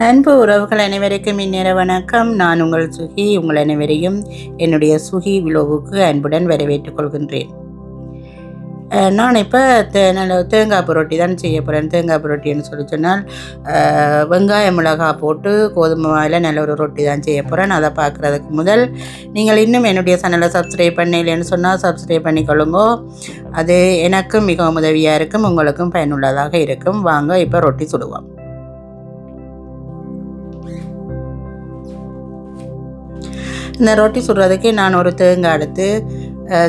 அன்பு உறவுகள் அனைவருக்கும் இந்நேர வணக்கம். நான் உங்கள் சுகி. உங்கள் அனைவரையும் என்னுடைய சுகி விலோவுக்கு அன்புடன் வரவேற்றுக் கொள்கின்றேன். நான் இப்போ நல்ல தேங்காய் புரோட்டி தான் செய்ய போகிறேன். தேங்காய் புரோட்டின்னு சொல்லி சொன்னால் வெங்காய மிளகாய் போட்டு கோதுமை மாவில் நல்ல ஒரு ரொட்டி தான் செய்ய போகிறேன். அதை பார்க்குறதுக்கு முதல் நீங்கள் இன்னும் என்னுடைய சேனலை சப்ஸ்கிரைப் பண்ணலைன்னு சொன்னால் சப்ஸ்கிரைப் பண்ணிக்கொள்ளுங்க. அது எனக்கும் மிகவும் உதவியாக இருக்கும், உங்களுக்கும் பயனுள்ளதாக இருக்கும். வாங்க இப்போ ரொட்டி சுடுவோம். இந்த ரொட்டி சுடுறதுக்கு நான் ஒரு தேங்காய் எடுத்து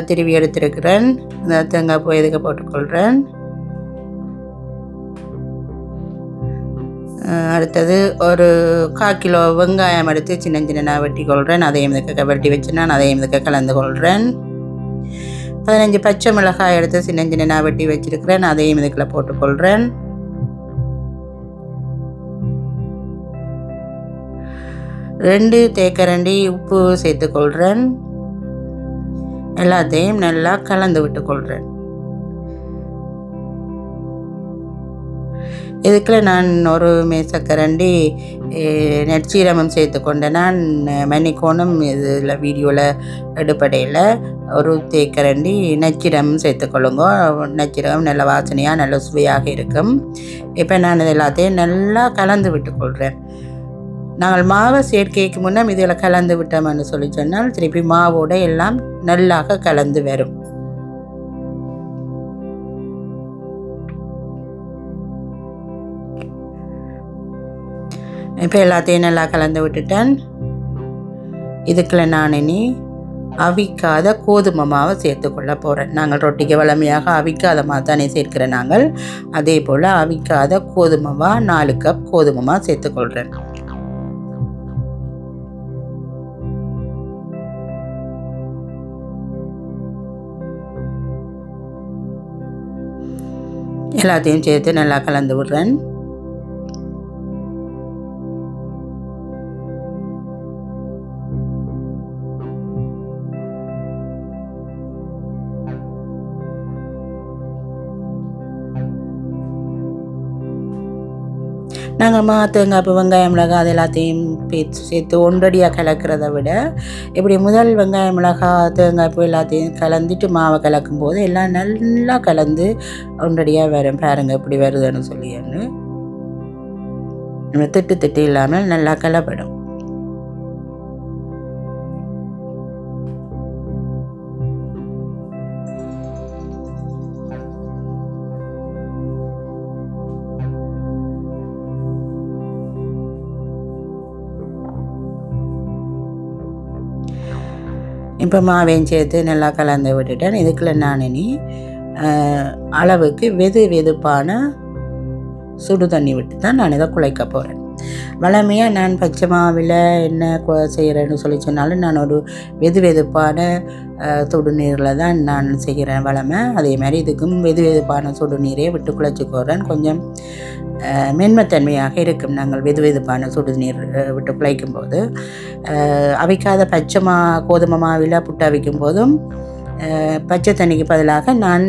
திருவி எடுத்திருக்கிறேன். இந்த தேங்காய் போய் இதுக்கு போட்டுக்கொள்கிறேன். அடுத்தது ஒரு 1/4 கிலோ வெங்காயம் எடுத்து சின்ன சின்னதாக வெட்டி கொள்கிறேன். அதையும் இதுக்கு வெட்டி வச்சு நான் அதையும் இதுக்கு கலந்து கொள்கிறேன். 15 பச்சை மிளகாய் எடுத்து சின்ன சின்னதாக வெட்டி வச்சிருக்கிறேன். அதையும் இதுக்குள்ள போட்டுக்கொள்கிறேன். 2 தேக்கரண்டி உப்பு சேர்த்துக்கொள்கிறேன். எல்லாத்தையும் நல்லா கலந்து விட்டுக்கொள்கிறேன். இதுக்குள்ள நான் ஒரு மேசக்கரண்டி நெற்சீரகம் சேர்த்துக்கொண்டேன். நான் மன்னிக்கோணும், இதில் வீடியோவில் எடுப்படையில் ஒரு தேக்கரண்டி நெற்சீரகம் சேர்த்துக்கொள்ளுங்க. நெற்சீரகம் நல்ல வாசனையாக நல்ல சுவையாக இருக்கும். இப்போ நான் இது எல்லாத்தையும் நல்லா கலந்து விட்டுக்கொள்கிறேன். நாங்கள் மாவை சேர்க்கைக்கு முன்னே இதில் கலந்து விட்டோம்னு சொல்லி சொன்னால் திருப்பி மாவோட எல்லாம் நல்லாக கலந்து வரும். இப்போ எல்லாத்தையும் நல்லா கலந்து விட்டுட்டேன். இதுக்குள்ள நான் இனி அவிக்காத கோதுமை மாவை சேர்த்துக்கொள்ள போகிறேன். நாங்கள் ரொட்டிக்கு வளமையாக அவிக்காத மாவு தானே சேர்க்கிறேன். நாங்கள் அதே போல் அவிக்காத கோதுமை மாவு 4 கப் கோதுமை மாவு சேர்த்துக்கொள்கிறேன். எல்லாத்தையும் சேர்த்து நல்லா கலந்து விடுறேன். நாங்கள் தேங்காய் வெங்காயம் மிளகாய் அது எல்லாத்தையும் சேர்த்து ஒன்றடியாக கலக்கிறத விட இப்படி முதல் வெங்காயம் மிளகாய் தேங்காய் எல்லாத்தையும் கலந்துட்டு மாவை கலக்கும் போது எல்லாம் நல்லா கலந்து ஒன்றடியாக வரும். பாருங்கள் எப்படி வருதுன்னு சொல்லின்னு நம்ம திட்டு இல்லாமல் நல்லா கலப்படும். இப்போ மாவையும் சேர்த்து நல்லா கலந்து விட்டுட்டேன். இதுக்குள்ள நான் இனி அளவுக்கு வெதுப்பான சுடு தண்ணி விட்டு தான் நான் இதை குழைக்க போகிறேன். வளமையாக நான் பச்சை மாவில் என்ன செய்கிறேன்னு சொல்லி சொன்னாலும் நான் ஒரு வெதுப்பான சுடு நீரில் தான் நான் செய்கிறேன் வளமை. அதே மாதிரி இதுக்கும் வெதுப்பான சுடு நீரை விட்டு குழைச்சிக்கோறேன். கொஞ்சம் மென்மைத்தன்மையாக இருக்கும். நாங்கள் வெதுப்பான சுடு நீர் விட்டு குழைக்கும் போது அவிக்காத பச்சை கோதுமை மாவில் புட்டு அவிக்கும் போதும் பச்சை தண்ணிக்கு பதிலாக நான்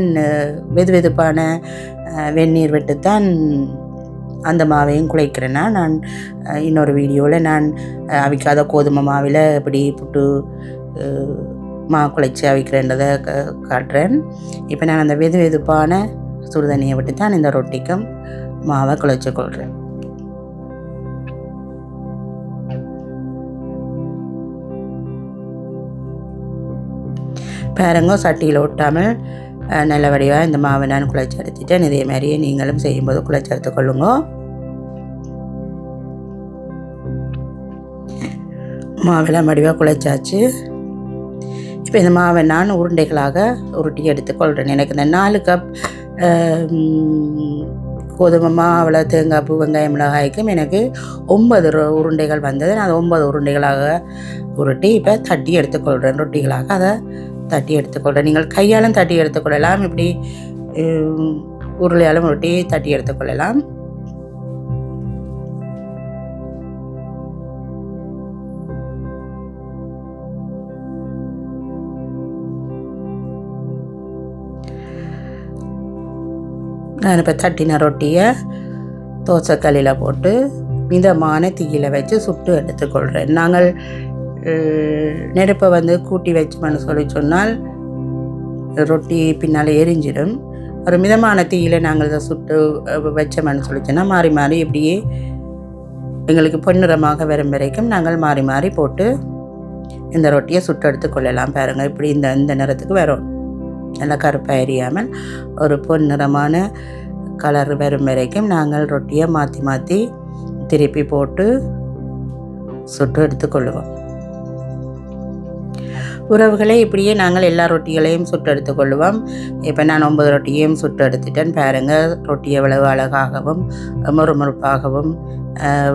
வெதுப்பான வெந்நீர் விட்டுத்தான் அந்த மாவையும் குழைக்கிறேன்னா. நான் இன்னொரு வீடியோவில் நான் அவிக்காத கோதுமை மாவில் எப்படி புட்டு குழைச்சி அவிக்கிறேன்றதை காட்டுறேன். இப்போ நான் அந்த வெதுப்பான சுடுதண்ணியை விட்டு தான் இந்த ரொட்டிக்கும் மாவை குழைச்சி கொள்கிறேன். பாருங்க, சட்டியில் ஒட்டாமல் நல்ல வடிவாக இந்த மாவை நான் குழைச்சி எடுத்துட்டேன். இதே மாதிரியே நீங்களும் செய்யும்போது குழைச்சி எடுத்து கொள்ளுங்க. மாவெல்லாம் வடிவாக குழைச்சாச்சு. இப்போ இந்த மாவை நான் உருண்டைகளாக உருட்டி எடுத்துக்கொள்கிறேன். எனக்கு இந்த 4 கப் கோதுமை மாவில் தேங்காய் பூ வெங்காயம் மிளகாய்க்கும் எனக்கு 9 உருண்டைகள் வந்தது. நான் 9 உருண்டைகளாக உருட்டி இப்போ தட்டி எடுத்துக்கொள்கிறேன். ரொட்டிகளாக அதை தட்டி எடுத்துக்கொள்கிறேன். நீங்கள் கையாலும் தட்டி எடுத்துக்கொள்ளலாம், இப்படி உருளையாலும் உருட்டி தட்டி எடுத்துக்கொள்ளலாம். நான் இப்போ தட்டின ரொட்டியை தோசைக்கல்லில் போட்டு மிதமான தீயில வச்சு சுட்டு எடுத்துக்கொள்கிறேன். நாங்கள் நெருப்பை வந்து கூட்டி வச்சோம்னு சொன்னால் ரொட்டி பின்னால் எரிஞ்சிடும். ஒரு மிதமான தீயில நாங்கள் இதை சுட்டு வச்சோம்னு சொன்னால் மாறி மாறி இப்படியே எங்களுக்கு பொன்னிறமாக வரும் வரைக்கும் நாங்கள் மாறி மாறி போட்டு இந்த ரொட்டியை சுட்டு எடுத்துக்கொள்ளலாம். பாருங்கள், இப்படி இந்த நிறத்துக்கு வரும். நல்லா கருப்பாக எரியாமல் ஒரு பொன்னிறமான கலர் வரும் வரைக்கும் நாங்கள் ரொட்டியை மாற்றி மாற்றி திருப்பி போட்டு சுட்டு எடுத்துக்கொள்ளுவோம். உறவுகளை இப்படியே நாங்கள் எல்லா ரொட்டிகளையும் சுட்டு எடுத்துக்கொள்ளுவோம். இப்போ நான் 9 ரொட்டியையும் சுட்டு எடுத்துட்டேன். பாருங்கள், ரொட்டி எவ்வளவு அழகாகவும் முறுமுறுப்பாகவும்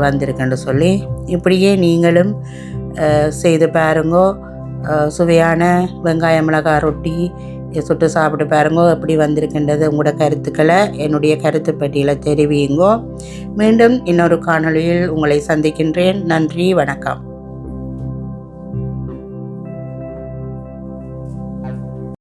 வந்திருக்குன்னு சொல்லி இப்படியே நீங்களும் செய்து பாருங்கோ. சுவையான வெங்காய மிளகாய் ரொட்டி சுட்டு சாப்பிட்டு பாருங்கோ. எப்படி வந்திருக்கின்றது உங்களோட கருத்துக்களை என்னுடைய கருத்து பட்டியலை தெரிவியுங்கோ. மீண்டும் இன்னொரு காணொளியில் உங்களை சந்திக்கின்றேன். நன்றி, வணக்கம்.